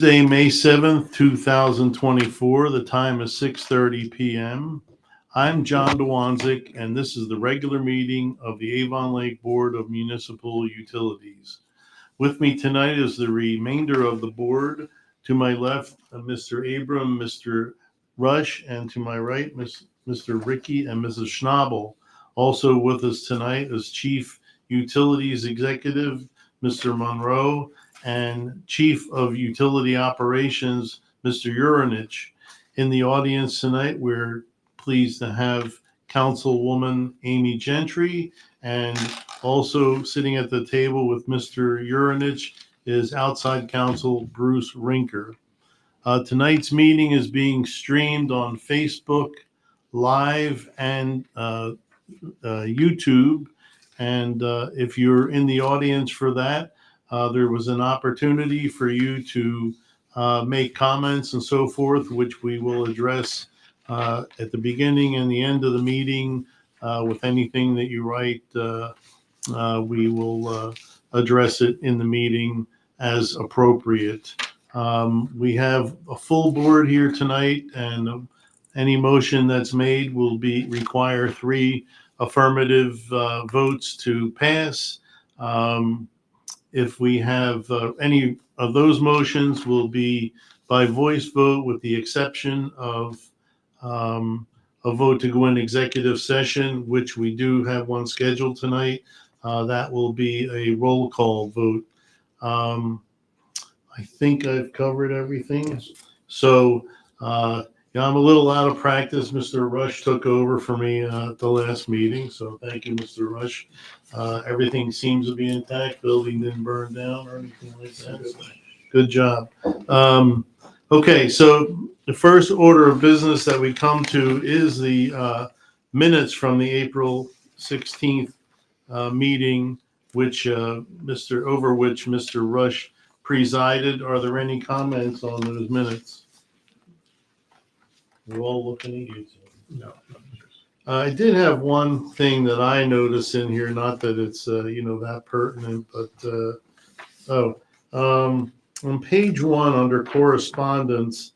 Tuesday, May 7th, 2024. The time is 6:30 p.m. I'm John DeWanzik, and this is the regular meeting of the Avon Lake Board of Municipal Utilities. With me tonight is the remainder of the board. To my left, Mr. Abram, Mr. Rush, and to my right, Mr. Ricky and Mrs. Schnabel. Also with us tonight is Chief Utilities Executive, Mr. Monroe, and Chief of Utility Operations, Mr. Urinich. In the audience tonight, we're pleased to have Councilwoman Amy Gentry, and also sitting at the table with Mr. Urinich is outside counsel Bruce Rinker. Tonight's meeting is being streamed on Facebook Live and YouTube. And if you're in the audience for that, there was an opportunity for you to make comments and so forth, which we will address at the beginning and the end of the meeting. With anything that you write, we will address it in the meeting as appropriate. We have a full board here tonight, and any motion that's made will require 3 affirmative votes to pass. If we have any of those motions, will be by voice vote, with the exception of a vote to go in executive session, which we do have one scheduled tonight. That will be a roll call vote. I think I've covered everything. So yeah, I'm a little out of practice. Mr. Rush took over for me at the last meeting, so thank you, Mr. Rush. Everything seems to be intact. Building didn't burn down or anything like that. Good job. Okay, so the first order of business that we come to is the minutes from the April 16th meeting, which Mr. Rush presided. Are there any comments on those minutes? We're all looking at you. No. I did have one thing that I noticed in here, not that it's that pertinent, but on page 1 under correspondence,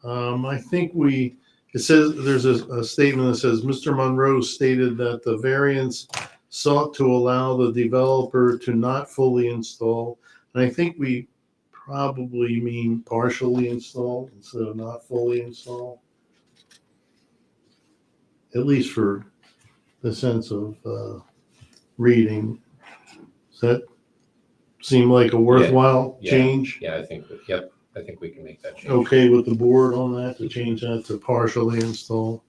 I think it says there's a statement that says Mr. Monroe stated that the variance sought to allow the developer to not fully install, and I think we probably mean partially install instead of not fully install. At least for the sense of reading. Does that seem like a worthwhile change? Yeah, I think we can make that change. Okay with the board on that, to change that to partially install?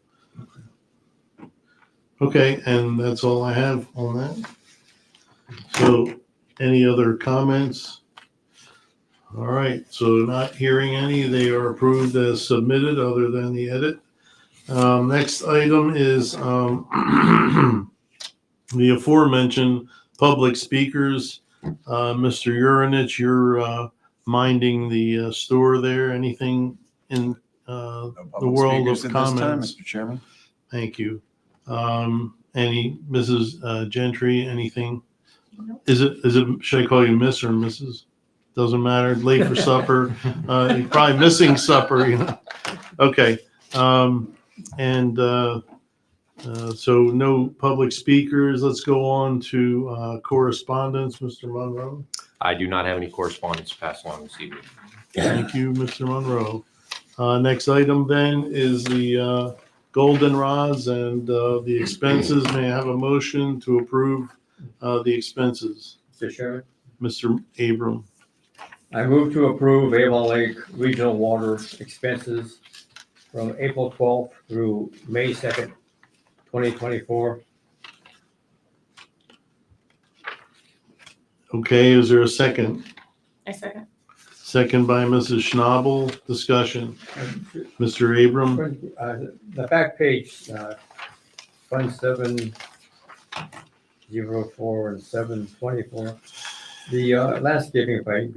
Okay, and that's all I have on that. So any other comments? All right, so not hearing any, they are approved as submitted other than the edit. Next item is the aforementioned public speakers. Mr. Urinich, you're minding the store there. Anything in the world of comments? Mr. Chairman. Thank you. Any Mrs. Gentry? Anything? Is it? Should I call you Miss or Mrs.? Doesn't matter. Late for supper. You're probably missing supper. Okay. So no public speakers. Let's go on to correspondence. Mr. Monroe. I do not have any correspondence to pass along this evening. Thank you, Mr. Monroe. Next item then is the goldenrods and the expenses. May I have a motion to approve the expenses? Mr. Chairman, Mr. Abram. I move to approve Avon Lake Regional Water expenses from April 12th through May 2nd, 2024. Okay, is there a second? I second. Second by Mrs. Schnabel. Discussion. Mr. Abram. The back page, Fund 704 and 724. The landscaping by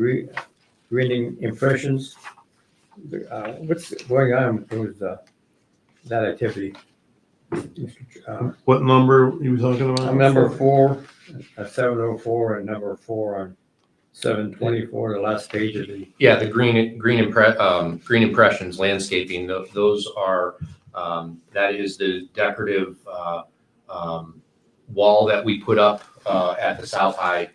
greening impressions. What's going on with that activity? What number are you talking about? Number 4, 704, and number 4 on 724, the last page of the, Yeah, the green impressions landscaping, those are, that is the decorative wall that we put up at the South High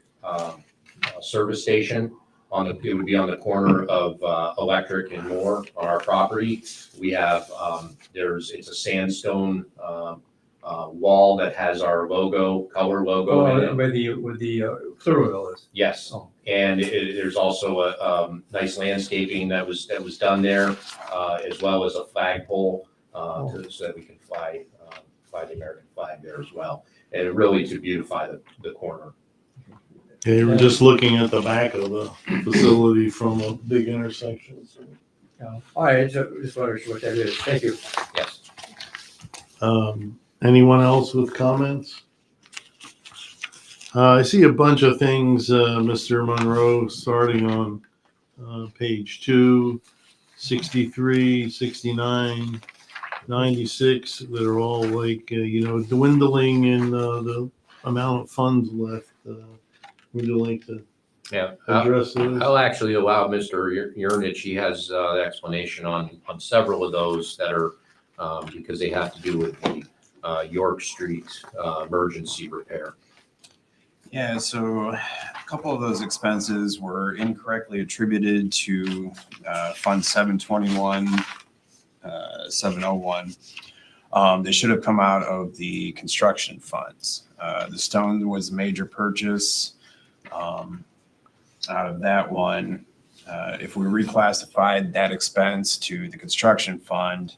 service station. It would be on the corner of Electric and Moore on our property. We have, it's a sandstone wall that has our logo, color logo in it. with the Clearwell is. Yes, Oh. and there's also a nice landscaping that was done there, as well as a flagpole so that we can fly the American flag there as well, and really to beautify the corner. Okay, we're just looking at the back of the facility from a big intersection. So. Yeah. All right, so just wondering what that is. Thank you. Yes. Anyone else with comments? I see a bunch of things, Mr. Monroe, starting on page 2, 63, 69, 96, that are all like, dwindling in the amount of funds left. Would you like to Yeah. address those? I'll actually allow Mr. Yurnich, he has the explanation on several of those that are, because they have to do with the York Street emergency repair. Yeah, so a couple of those expenses were incorrectly attributed to Fund 721, 701. They should have come out of the construction funds. The stone was a major purchase. Out of that one, if we reclassified that expense to the construction fund,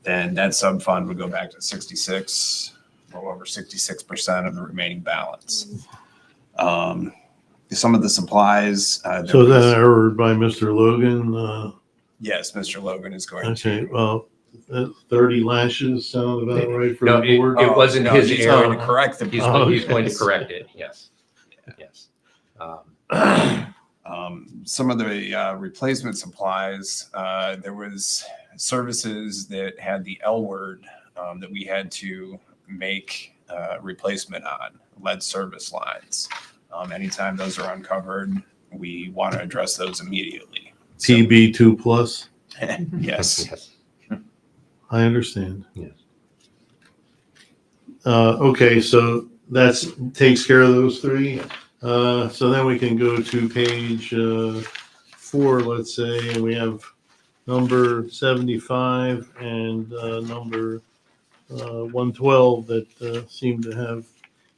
then that sub-fund would go back to 66, a little over 66% of the remaining balance. Some of the supplies. So that error by Mr. Logan. Yes, Mr. Logan is going Okay, to. well, 30 lashes sound about right for No, the board? it wasn't No, his he's error. going to correct the. He's Oh, going okay. to correct it, yes. Yes. Some of the replacement supplies, there was services that had the L word that we had to make replacement on, lead service lines. Anytime those are uncovered, we want to address those immediately. So, TB2 plus, yes. Yes. I understand. Yes. Okay, so that's takes care of those three. So then we can go to page 4, let's say, and we have number 75 and number 112 that seem to have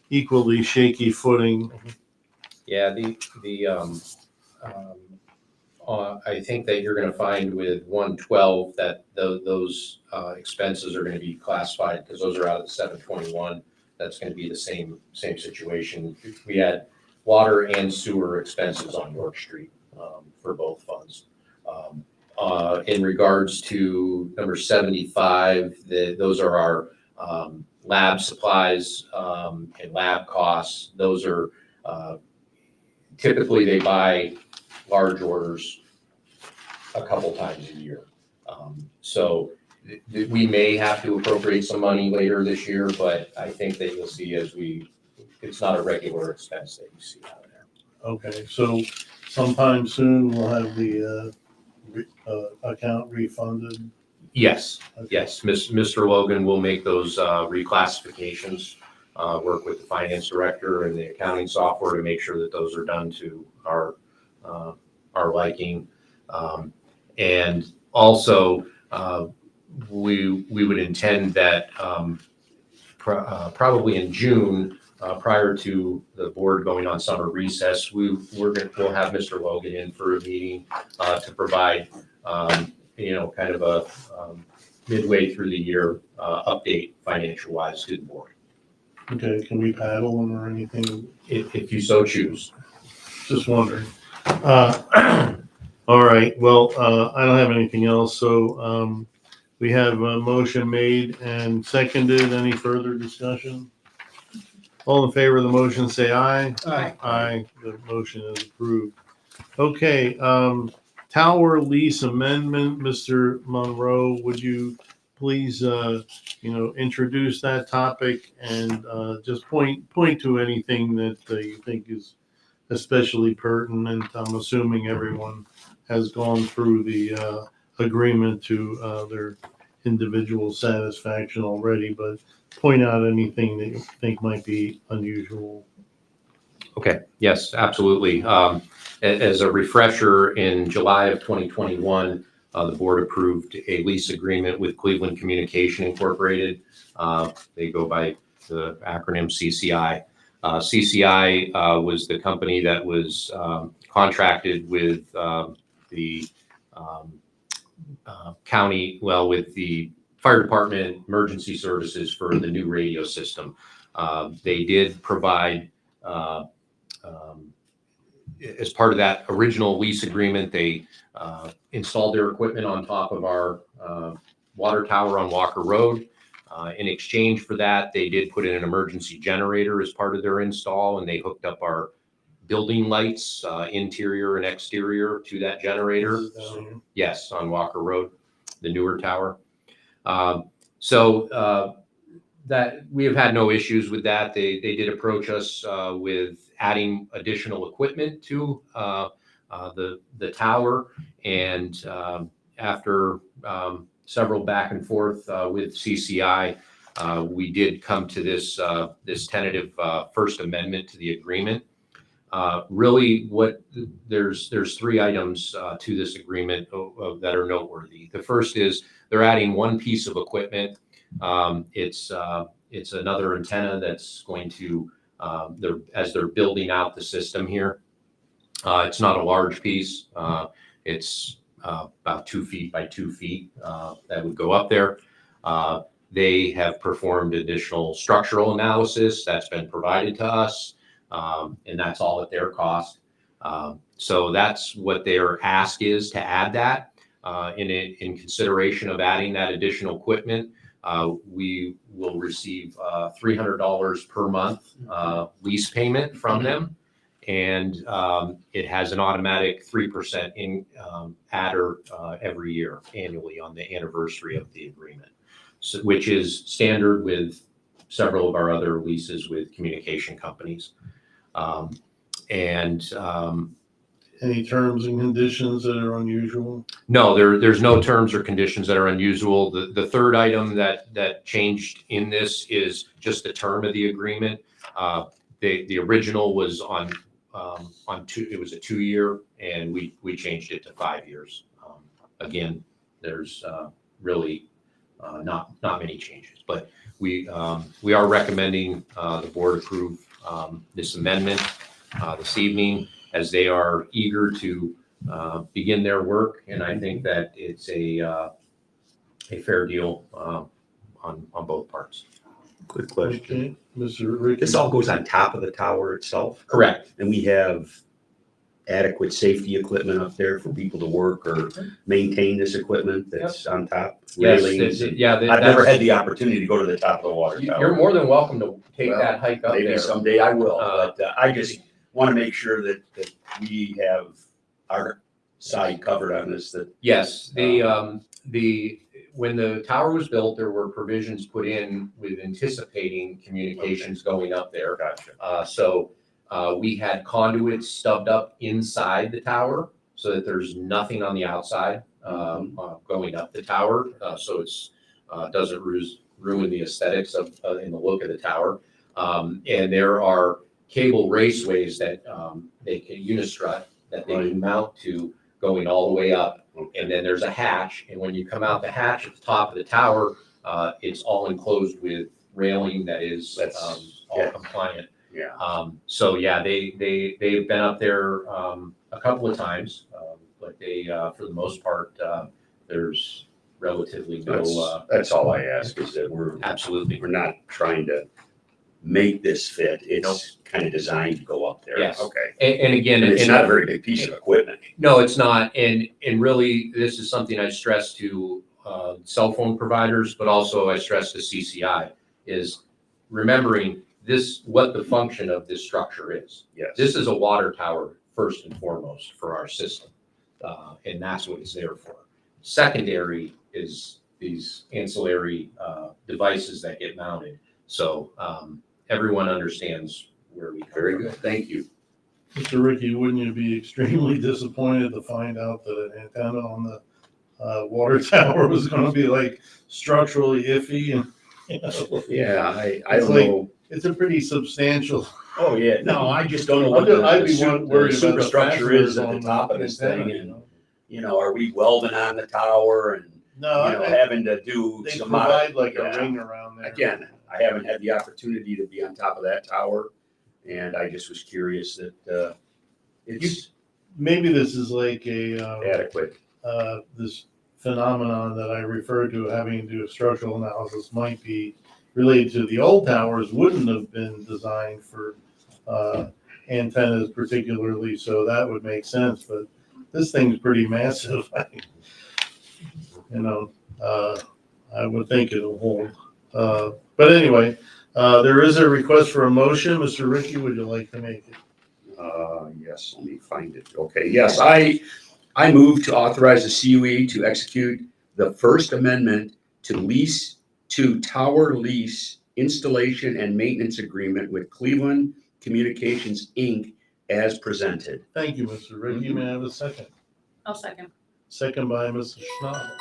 equally shaky footing. Yeah, I think that you're gonna find with 112 that those expenses are gonna be classified, because those are out of the 721. That's gonna be the same situation. We had water and sewer expenses on York Street for both funds. In regards to number 75, those are our lab supplies and lab costs. Those are typically they buy large orders a couple times a year. So we may have to appropriate some money later this year, but I think that you'll see it's not a regular expense that you see out there. Okay, so sometime soon we'll have the account refunded. Yes, Okay. yes. Mr. Logan will make those reclassifications, work with the finance director and the accounting software to make sure that those are done to our liking. And also, we would intend that probably in June, prior to the board going on summer recess, we'll have Mr. Logan in for a meeting to provide kind of a midway through the year update financial wise to the board, Okay, can we paddle them or anything? if you so choose. Just wondering. All right, well, I don't have anything else, so we have a motion made and seconded. Any further discussion? All in favor of the motion, say aye. Aye. Aye, the motion is approved. Okay, tower lease amendment, Mr. Monroe, would you please, introduce that topic and just point to anything that you think especially pertinent. I'm assuming everyone has gone through the agreement to their individual satisfaction already, but point out anything that you think might be unusual. Okay, yes, absolutely. As a refresher, in July of 2021, the board approved a lease agreement with Cleveland Communication Incorporated. They go by the acronym CCI. CCI was the company that was contracted with the county, well, with the fire department emergency services for the new radio system. They did provide as part of that original lease agreement, they installed their equipment on top of our water tower on Walker Road. In exchange for that, they did put in an emergency generator as part of their install, and they hooked up our building lights, interior and exterior, to that generator. Yes, on Walker Road, the newer tower. That we have had no issues with that. They did approach us with adding additional equipment to the tower, and after several back and forth with CCI, we did come to this tentative first amendment to the agreement. Really, there's three items to this agreement that are noteworthy. The first is they're adding one piece of equipment. It's another antenna that's going to, as they're building out the system here. It's not a large piece. It's about 2 feet by 2 feet that would go up there. They have performed additional structural analysis that's been provided to us, and that's all at their cost. So that's what their ask is, to add that. In consideration of adding that additional equipment, we will receive $300 per month lease payment from them, and it has an automatic 3% adder every year, annually, on the anniversary of the agreement, so, which is standard with several of our other leases with communication companies. Any terms and conditions that are unusual? No, there's no terms or conditions that are unusual. The third item that changed in this is just the term of the agreement. The original was on two. It was a 2-year, and we changed it to 5 years. Again, there's really not many changes, but we are recommending the board approve this amendment this evening, as they are eager to begin their work, and I think that it's a fair deal on both parts. Quick question. Okay, Mr. Ricky. This all goes on top of the tower itself? Correct. And we have adequate safety equipment up there for people to work or maintain this equipment that's on top? Yes, Railings? yeah. I've never had the opportunity to go to the top of the water tower. You're more than welcome to take Well, that hike up Maybe there. someday I will, but I just want to make sure that we have our side covered on this. That Yes, when the tower was built, there were provisions put in with anticipating communications going up there. Gotcha. So we had conduits stubbed up inside the tower so that there's nothing on the outside going up the tower. So it's doesn't ruin the aesthetics of in the look of the tower. And there are cable raceways that they can unistrut that they can mount to, going all the way up. And then there's a hatch, and when you come out the hatch at the top of the tower, it's all enclosed with railing that is all compliant. Yeah. So yeah, they've been up there a couple of times, but they for the most part there's relatively no. That's all I ask, is that we're not trying to make this fit. It's kind of designed to go up there. Yes. Okay. And again, It's not a very big piece of equipment. No, it's not. And really, this is something I stress to cell phone providers, but also I stress to CCI, is remembering what the function of this structure is. Yes. This is a water tower, first and foremost, for our system. And that's what it's there for. Secondary is these ancillary devices that get mounted. So everyone understands where we come Very from. good. Thank you. Mr. Ricky, wouldn't you be extremely disappointed to find out that an antenna on the water tower was gonna be like structurally iffy and, you know, Yeah, I It's don't like- know. it's a pretty substantial. Oh, yeah, no, I just don't know what I'd the be worried about the superstructure is fasteners at the on top of this antenna, thing, you and, know? you know, are we welding on the tower and, No, you know, having to do they some provide like yeah. a ring around there. Again, I haven't had the opportunity to be on top of that tower, and I just was curious that, it's Maybe this is like a, adequate. this phenomenon that I referred to having to do a structural analysis might be related to the old towers wouldn't have been designed for antennas particularly, so that would make sense, but this thing's pretty massive. You know, I would think it'll hold. But anyway, there is a request for a motion. Mr. Ricky, would you like to make it? Yes, let me find it. Okay, yes, I move to authorize the CUE to execute the First Amendment to Tower Lease Installation and Maintenance Agreement with Cleveland Communications, Inc. as presented. Thank you, Mr. Ricky. May I have a second? I'll second. Second by Mrs. Schnabel.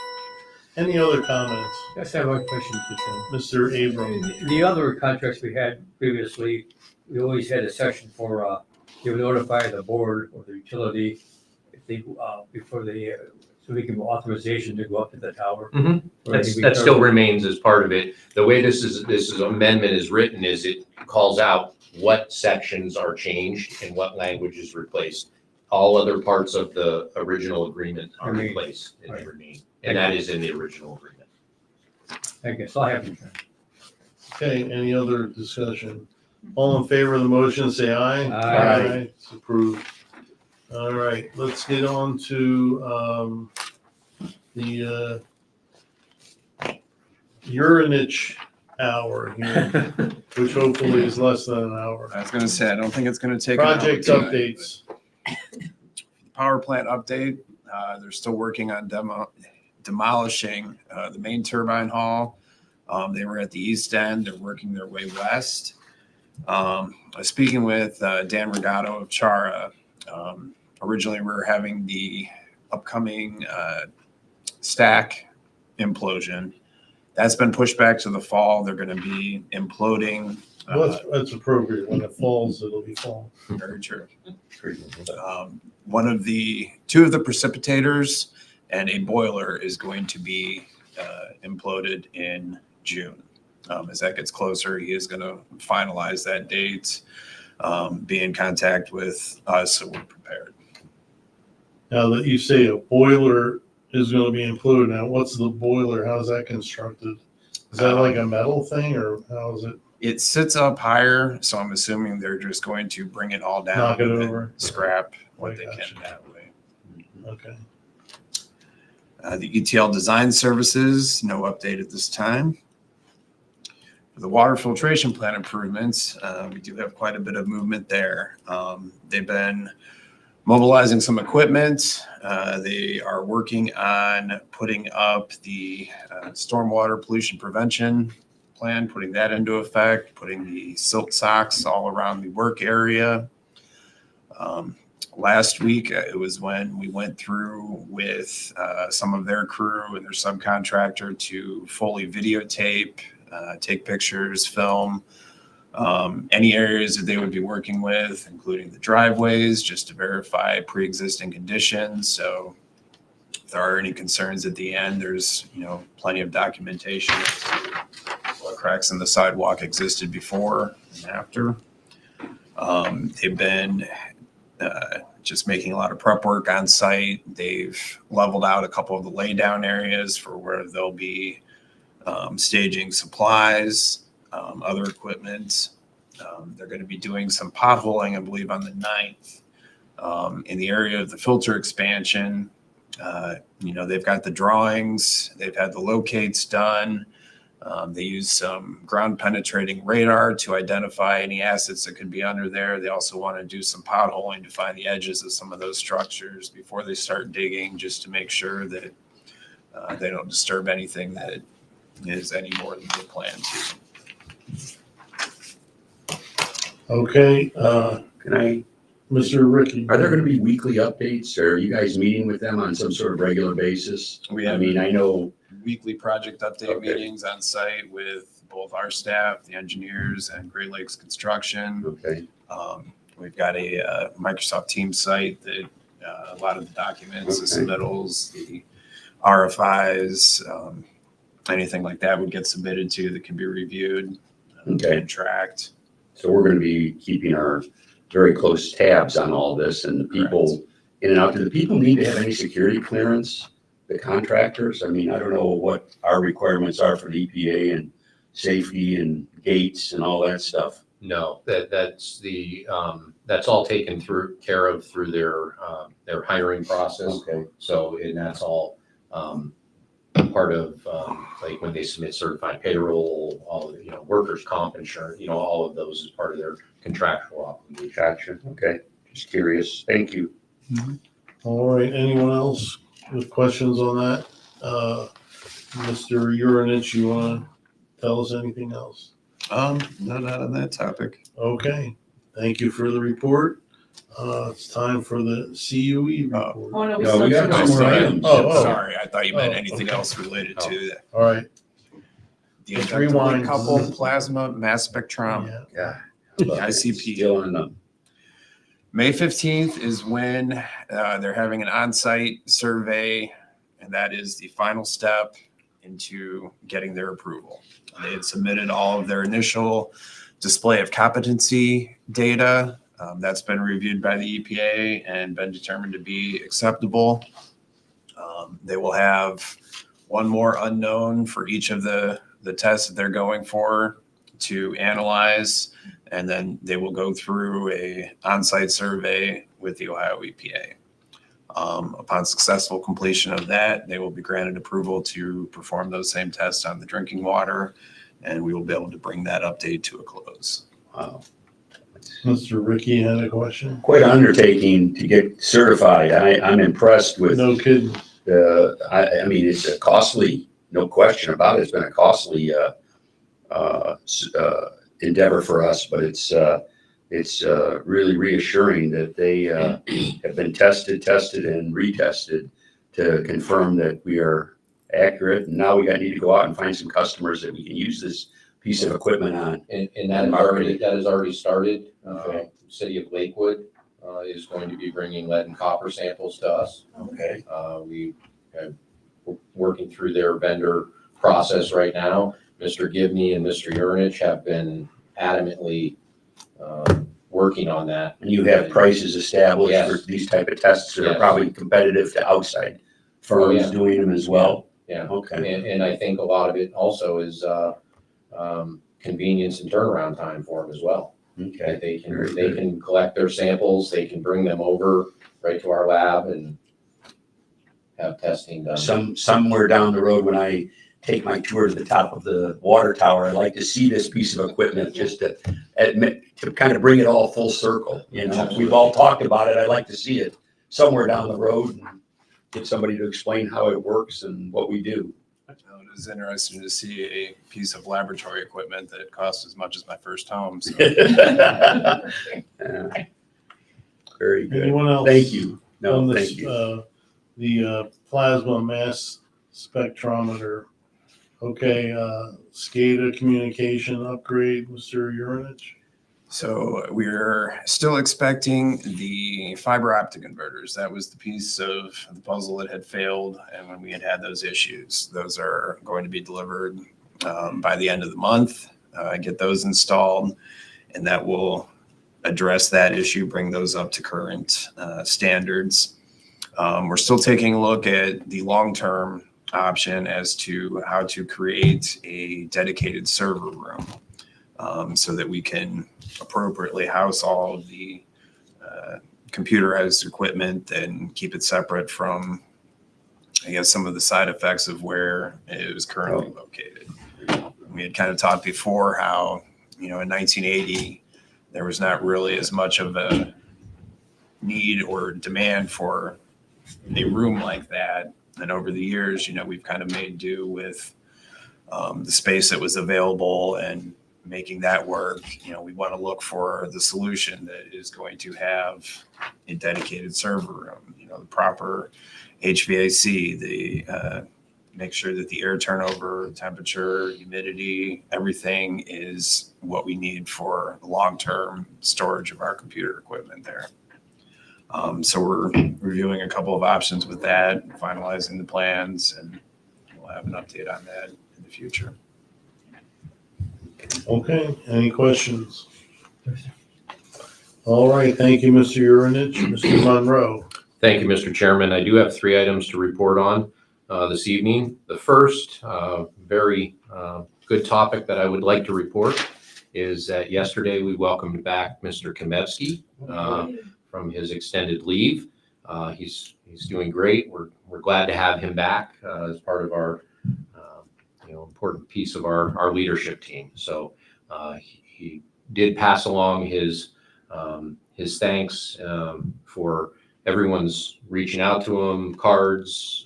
Any other comments? Yes, I have one question, Mr. Mr. Abram? Chairman. The other contracts we had previously, we always had a section for, you would notify the board or the utility if they, before they, so we give authorization to go up to the tower. Mhm. Or I think we That still covered- remains as part of it. The way this amendment is written is it calls out what sections are changed and what language is replaced. All other parts of the original agreement are Remain. replaced and they Right. remain. And that is in the original agreement. I guess I'll have to. Okay, any other discussion? All in favor of the motion, say aye. Aye. It's approved. All right, let's get on to, the, urinage hour here, which hopefully is less than an hour. I was gonna say, I don't think it's gonna take. an hour Project tonight. updates. Power plant update, they're still working on demolishing the main turbine hall. They were at the east end, they're working their way west. I was speaking with Dan Regato of Chara. Originally, we were having the upcoming stack implosion. That's been pushed back to the fall. They're gonna be imploding. That's appropriate. When it falls, it'll be fall. Very true. Two of the precipitators and a boiler is going to be imploded in June. As that gets closer, he is going to finalize that date, be in contact with us, so we're prepared. Now that you say a boiler is gonna be included, now what's the boiler? How's that constructed? Is that like a metal thing or how is it? It sits up higher, so I'm assuming they're just going to bring it all down. Knock it and over. Scrap what I they gotcha. can that way. Okay. The ETL design services, no update at this time. For the water filtration plant improvements, we do have quite a bit of movement there. They've been mobilizing some equipment. They are working on putting up the stormwater pollution prevention plan, putting that into effect, putting the silt socks all around the work area. Last week, it was when we went through with some of their crew and their subcontractor to fully videotape, take pictures, film any areas that they would be working with, including the driveways, just to verify pre-existing conditions. So if there are any concerns at the end, there's plenty of documentation as to what cracks in the sidewalk existed before and after. They've been just making a lot of prep work on site. They've leveled out a couple of the laydown areas for where they'll be staging supplies, other equipment. They're going to be doing some potholing, I believe, on the 9th in the area of the filter expansion. They've got the drawings. They've had the locates done. They use some ground penetrating radar to identify any assets that could be under there. They also want to do some potholing to find the edges of some of those structures before they start digging, just to make sure that they don't disturb anything that is any more than they plan to. Okay, Can I Mr. Ricky. Are there gonna be weekly updates, or are you guys meeting with them on some sort of regular basis? We I have mean, I know, weekly project update Okay. meetings on site with both our staff, the engineers, and Great Lakes Construction. okay, We've got a Microsoft Teams site that a lot of the documents, the Okay. submittals, the RFIs, anything like that would get submitted to that can be reviewed Okay. and tracked. so we're gonna be keeping our very close tabs on all this and the people in and out. Do the people need to have any security clearance? The contractors? I mean, I don't know what our requirements are for the EPA and safety and gates and all that stuff. No, that's all taken care of through their hiring process. Okay, So, and that's all, part of, like when they submit certified payroll, all of, workers' comp insurance, all of those is part of their contractual obligation. gotcha, okay, just curious, thank you. All right, anyone else with questions on that? Mr. Urinich, you wanna tell us anything else? Not on that topic. Okay, thank you for the report. It's time for the CUE report. Oh, no, we No, still we got have some more to- items. Oh. Sorry, I thought you meant Oh, anything okay. else related to that. All right, The Let's injectable rewind. coupled plasma mass spectrum, yeah, Yeah. the ICP. Still on them. May 15th is when they're having an on-site survey, and that is the final step into getting their approval. They had submitted all of their initial display of competency data. That's been reviewed by the EPA and been determined to be acceptable. They will have one more unknown for each of the tests that they're going for to analyze, and then they will go through a on-site survey with the Ohio EPA. Upon successful completion of that, they will be granted approval to perform those same tests on the drinking water, and we will be able to bring that update to a close. Wow. Mr. Ricky had a question? Quite an undertaking to get certified. I'm impressed with No kidding. I mean, it's a costly, no question about it. It's been a costly endeavor for us, but it's really reassuring that they have been tested and retested to confirm that we are accurate. And now we need to go out and find some customers that we can use this piece of equipment on. And that has already started. Okay. City of Lakewood is going to be bringing lead and copper samples to us. Okay. We are working through their vendor process right now. Mr. Gibney and Mr. Urinich have been adamantly working on that. And you have prices established Yes. for these type of tests that are Yes. probably competitive to outside firms yeah. doing them as well. Yeah. Okay. And I think a lot of it also is convenience and turnaround time for them as well. Okay. They Very can good. collect their samples, they can bring them over right to our lab and have testing done. Somewhere down the road, when I take my tour to the top of the water tower, I'd like to see this piece of equipment just to kind of bring it all full circle. You know, we've all talked about it. I'd like to see it somewhere down the road and get somebody to explain how it works and what we do. It was interesting to see a piece of laboratory equipment that cost as much as my first home. So Yeah. Very good. Anyone else? Thank you. On No, this, thank you. The plasma mass spectrometer. Okay, SCADA communication upgrade, Mr. Urinich? So we're still expecting the fiber optic inverters. That was the piece of the puzzle that had failed, and when we had those issues, those are going to be delivered by the end of the month. Get those installed, and that will address that issue, bring those up to current standards. We're still taking a look at the long-term option as to how to create a dedicated server room so that we can appropriately house all of the computerized equipment and keep it separate from, I guess, some of the side effects of where it was currently located. We had kind of talked before how, in 1980, there was not really as much of a need or demand for a room like that. And over the years, we've kind of made do with the space that was available and making that work, we want to look for the solution that is going to have a dedicated server room, the proper HVAC, make sure that the air turnover, temperature, humidity, everything is what we need for long-term storage of our computer equipment there. So we're reviewing a couple of options with that, finalizing the plans, and we'll have an update on that in the future. Okay, any questions? All right, thank you, Mr. Urinich. Mr. Monroe. Thank you, Mr. Chairman. I do have 3 items to report on this evening. The first, very good topic that I would like to report is that yesterday we welcomed back Mr. Kamevsky from his extended leave. He's doing great. We're glad to have him back as part of our important piece of our leadership team. So he did pass along his thanks for everyone's reaching out to him, cards,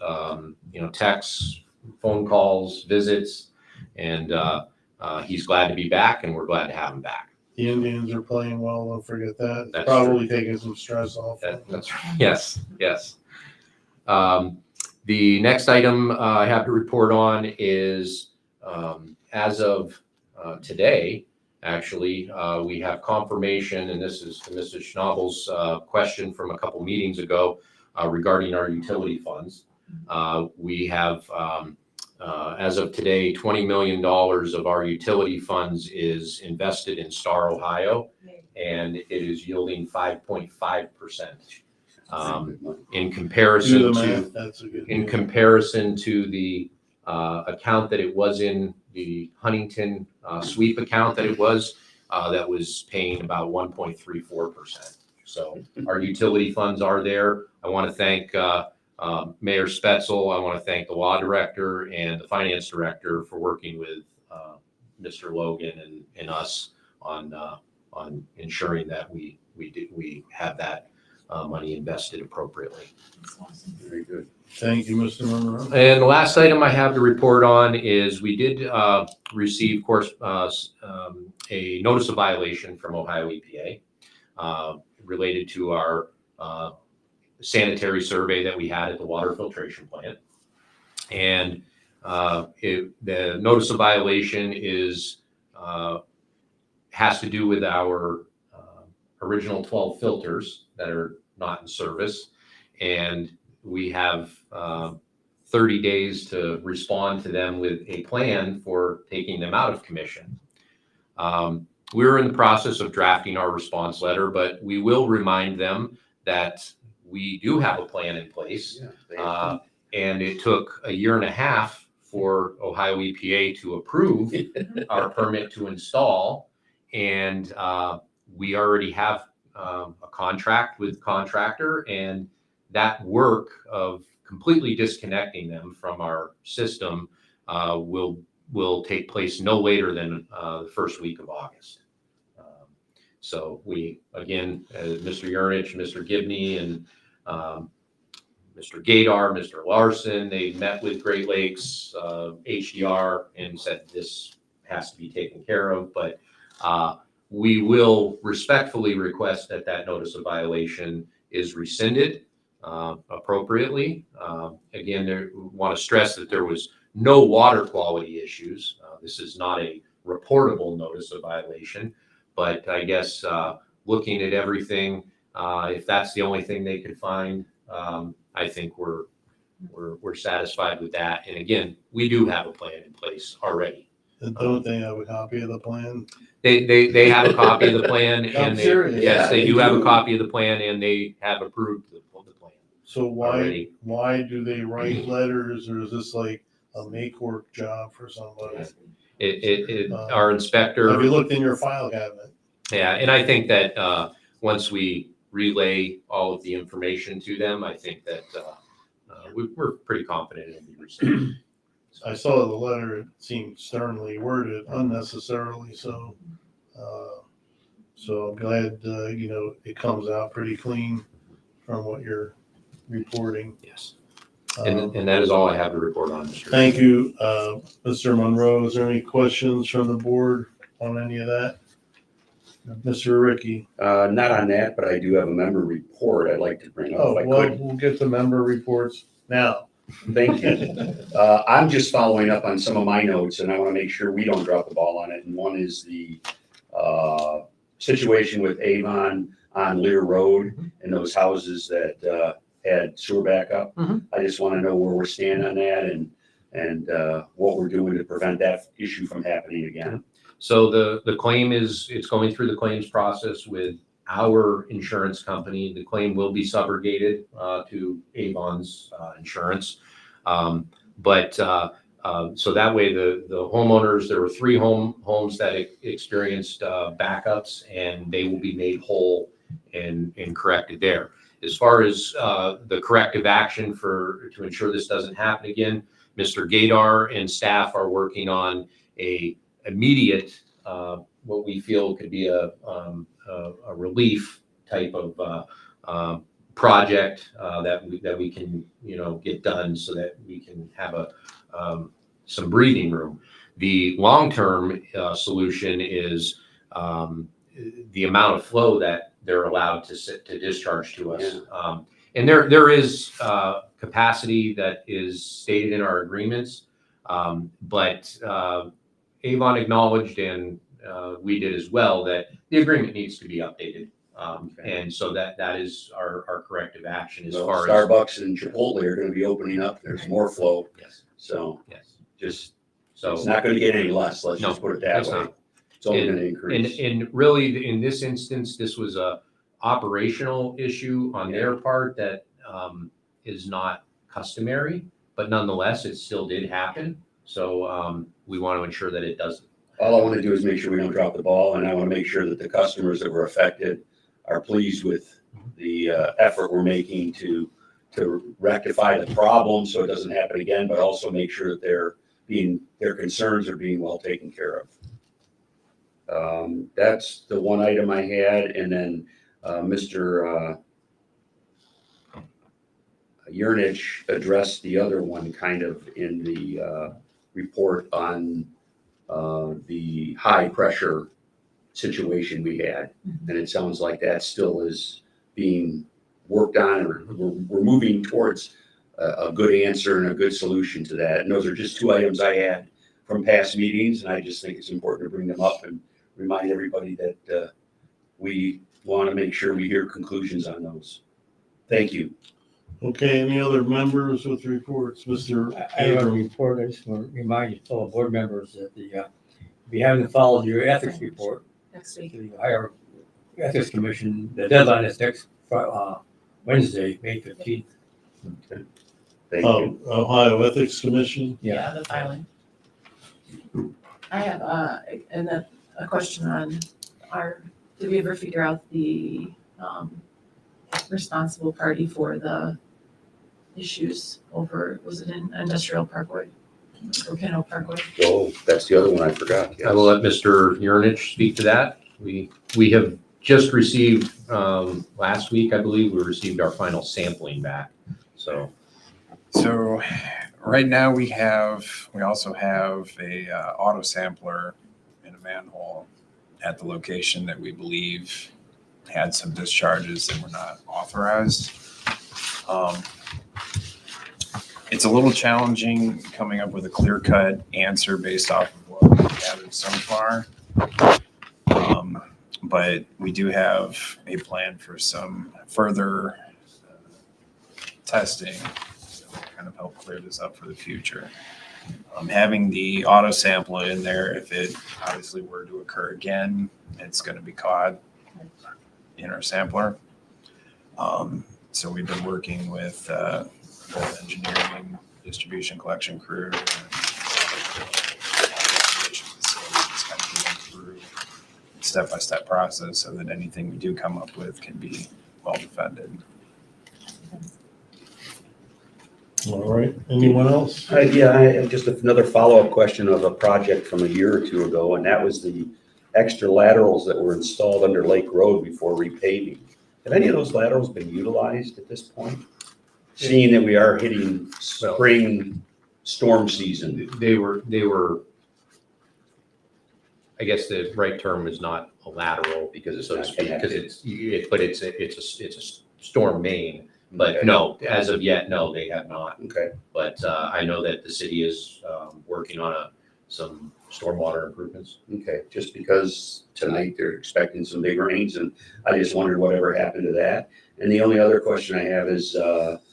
texts, phone calls, visits, and he's glad to be back, and we're glad to have him back. The Indians are playing well, don't forget that. That's Probably taking some stress off. That's right. Yes. The next item I have to report on is as of today, actually, we have confirmation, and this is to Mrs. Schnabel's question from a couple meetings ago regarding our utility funds. We have, as of today, $20 million of our utility funds is invested in Star, Ohio, and it is yielding 5.5%. In comparison Do the to math, that's a good. in comparison to the account that it was in, the Huntington sweep account that was paying about 1.34%. So our utility funds are there. I want to thank Mayor Spetzel. I want to thank the law director and the finance director for working with Mr. Logan and us on ensuring that we have that money invested appropriately. Very good. Thank you, Mr. Monroe. And the last item I have to report on is we did receive, of course, a notice of violation from Ohio EPA related to our sanitary survey that we had at the water filtration plant. And the notice of violation has to do with our original 12 filters that are not in service. And we have 30 days to respond to them with a plan for taking them out of commission. We're in the process of drafting our response letter, but we will remind them that we do have a plan in place. And it took 1.5 years for Ohio EPA to approve our permit to install. And we already have a contract with the contractor, and that work of completely disconnecting them from our system will take place no later than the first week of August. So we, again, Mr. Urinich, Mr. Gibney, and Mr. Gadar, Mr. Larson, they met with Great Lakes HDR and said this has to be taken care of. But we will respectfully request that notice of violation is rescinded appropriately. Again, we want to stress that there was no water quality issues. This is not a reportable notice of violation, but I guess looking at everything, if that's the only thing they could find, I think we're satisfied with that. And again, we do have a plan in place already. And don't they have a copy of the plan? They have a copy of the plan, and serious. yes, they Yeah, do they have a do. copy of the plan, and they have approved the plan. So Already. why do they write letters, or is this like a make work job for somebody? Our inspector. Have you looked in your file cabinet? Yeah, and I think that once we relay all of the information to them, I think that we're pretty confident it'll be received. I saw the letter, it seemed sternly worded unnecessarily, so I'm glad, it comes out pretty clean from what you're reporting. Yes, and that is all I have to report on, Mr. Thank you, Mr. Monroe. Is there any questions from the board? on any of that? Mr. Ricky? Not on that, but I do have a member report I'd like to bring up Oh, if I well, could. we'll get the member reports now. Thank you. I'm just following up on some of my notes, and I want to make sure we don't drop the ball on it. And one is the situation with Avon on Lear Road and those houses that had sewer backup. Mhm. I just want to know where we're standing on that and what we're doing to prevent that issue from happening again. So the claim it's going through the claims process with our insurance company. The claim will be subrogated to Avon's insurance. So that way the homeowners, there were 3 homes that experienced backups, and they will be made whole and corrected there. As far as the corrective action to ensure this doesn't happen again, Mr. Gadar and staff are working on a immediate, what we feel could be a relief type of project that we can get done so that we can have some breathing room. The long-term solution is the amount of flow that they're allowed to discharge to us. And there is capacity that is stated in our agreements, but Avon acknowledged, and we did as well, that the agreement needs to be updated. And so that is our corrective action as Well, far as. Starbucks and Chipotle are going to be opening up. There's more flow. Yes, So yes. just, So. it's not going to get any less. Let's No, just put it that it's way. not. It's only going to increase. And really, in this instance, this was a operational issue on their part that is not customary, but nonetheless, it still did happen. So we want to ensure that it doesn't. All I want to do is make sure we don't drop the ball, and I want to make sure that the customers that were affected are pleased with the effort we're making to rectify the problem so it doesn't happen again, but also make sure that their concerns are being well taken care of. That's the one item I had, and then Mr. Yurnich addressed the other one kind of in the report on the high pressure situation we had. And it sounds like that still is being worked on, or we're moving towards a good answer and a good solution to that. And those are just 2 items I had from past meetings, and I just think it's important to bring them up and remind everybody that we want to make sure we hear conclusions on those. Thank you. Okay, any other members with reports? Mr. I have a Abram? report. I just want to remind you, fellow board members, that if you haven't followed your ethics report, Next week. the Ohio Ethics Commission, the deadline is next Wednesday, May 15th. Thank Oh, you. Ohio Ethics Commission? Yeah, the filing. I have, a question on did we ever figure out the, responsible party for the issues over, was it in Industrial Parkway? Or Pino Parkway? Oh, that's the other one I forgot. I will let Mr. Yurnich speak to that. We have just received, last week, I believe, we received our final sampling back. So right now we also have a auto sampler in a manhole at the location that we believe had some discharges that were not authorized. It's a little challenging coming up with a clear-cut answer based off of what we've gathered so far. But we do have a plan for some further testing to kind of help clear this up for the future. Having the auto sampler in there, if it obviously were to occur again, it's going to be caught in our sampler. So we've been working with both engineering, distribution collection crew, and facilities, kind of going through a step-by-step process so that anything we do come up with can be well defended. All right, anyone else? I have just another follow-up question of a project from a year or 2 ago, and that was the extra laterals that were installed under Lake Road before repaving. Have any of those laterals been utilized at this point? Seeing that we are hitting spring storm season. they were I guess the right term is not a lateral because It's so to not speak, because connected. but it's a storm main. But Okay. no, as of yet, no, they have not. Okay, But I know that the city is working on some stormwater improvements. okay, just because tonight they're expecting some big rains, and I just wondered whatever happened to that. And the only other question I have is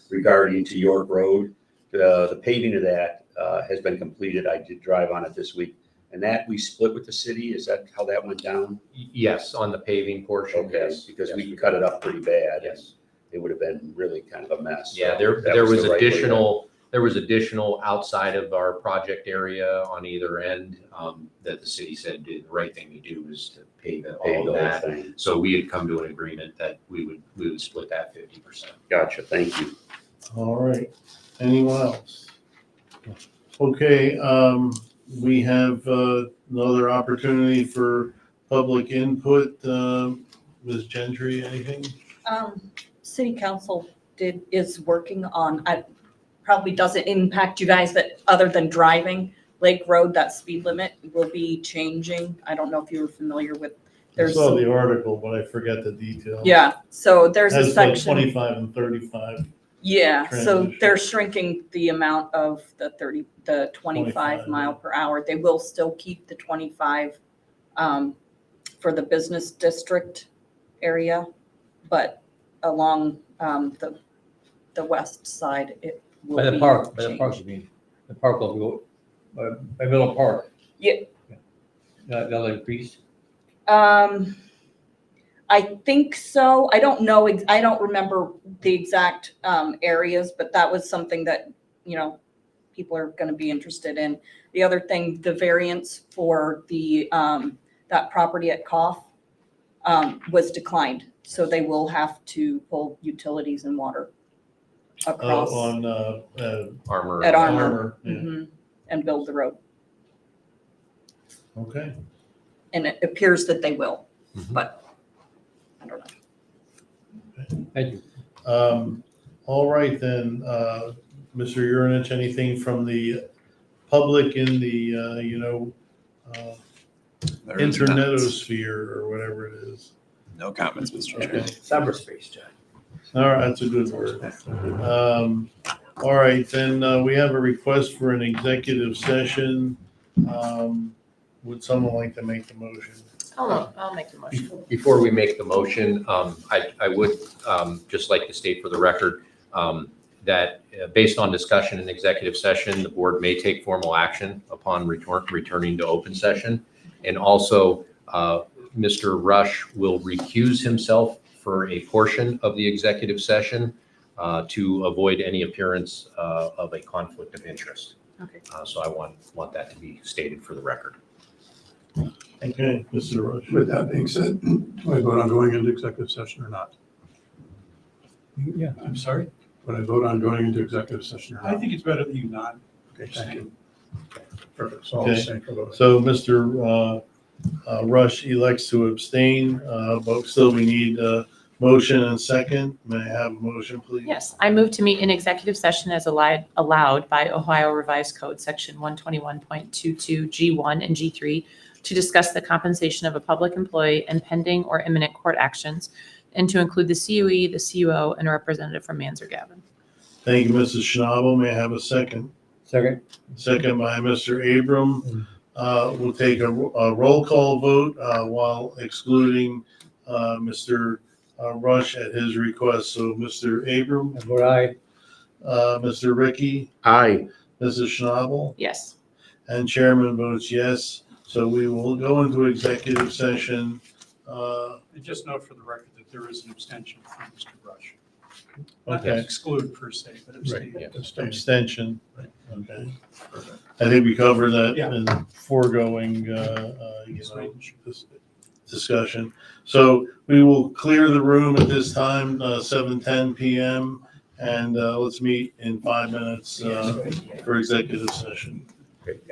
regarding to York Road. The paving of that has been completed. I did drive on it this week. And that we split with the city, is that how that went down? Yes, on the paving portion, Okay, yes. because yes, we cut it up pretty bad. Yes. It would have been really kind of a mess. Yeah, So that there was the right way to- additional outside of our project area on either end that the city said the right thing to do is to pave pave all the of whole that. thing. So we had come to an agreement that we would split that 50%. Gotcha, thank you. All right. Anyone else? Okay, we have another opportunity for public input. Ms. Gentry, anything? City council is working on, probably doesn't impact you guys, but other than driving, Lake Road, that speed limit will be changing. I don't know if you were familiar with, I there's, saw the article, but I forget the details. yeah, so there's a Has like section. 25 and 35. Yeah, so transition. they're shrinking the amount of the 25 25, mile per hour. They will still keep the 25 for the business district area, but along the west side, it will By be the park, changed. you mean, the park will go, by Middle Park. Yeah. That'll increase. I think so. I don't know, I don't remember the exact areas, but that was something that, people are gonna be interested in. The other thing, the variance for the, that property at Cough was declined. So they will have to pull utilities and water across On Armor. at Armor. Armor, yeah. Mhm, and build the road. Okay. And it appears that they will, Mhm. but I don't know. Thank you. All right then, Mr. Urinich, anything from the public in the, There is not. internetosphere or whatever it is? No comments, Mr. Chair. Okay. Cyberspace, John. All right, that's a good word. All right, then we have a request for an executive session. Would someone like to make the motion? I'll make the motion. Before we make the motion, I would just like to state for the record that based on discussion in executive session, the board may take formal action upon returning to open session. And also, Mr. Rush will recuse himself for a portion of the executive session to avoid any appearance of a conflict of interest. Okay. So I want that to be stated for the record. Okay, Mr. Rush. With that being said, do I vote on going into executive session or not? Yeah. I'm sorry? Would I vote on going into executive session or not? I think it's better that you not. Okay, thank you. Perfect, so I'll Okay. abstain for voting. So Mr. Rush elects to abstain, but still we need a motion and second. May I have a motion, please? Yes, I move to meet in executive session as allowed by Ohio Revised Code, Section 121.22 G1 and G3, to discuss the compensation of a public employee and pending or imminent court actions, and to include the CUE, the CUO, and a representative from Manzer Gavin. Thank you, Mrs. Schnabel. May I have a second? Second. Second by Mr. Abram. We'll take a roll call vote while excluding Mr. Rush at his request. So Mr. Abram, And vote aye. Mr. Ricky, Aye. Mrs. Schnabel, Yes. and chairman votes yes. So we will go into executive session. And just note for the record that there is an abstention from Mr. Rush. Not Okay. exclude per se, but abstain. Yeah. Abstention. Okay. I think we covered that Yeah. in foregoing, Just making sure. this discussion. So we will clear the room at this time, 7:10 PM, and let's meet in 5 minutes for executive session.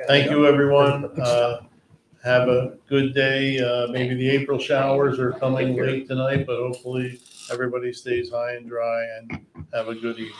Thank you, everyone. Have a good day. Maybe the April showers are coming late tonight, but hopefully everybody stays high and dry and have a good evening.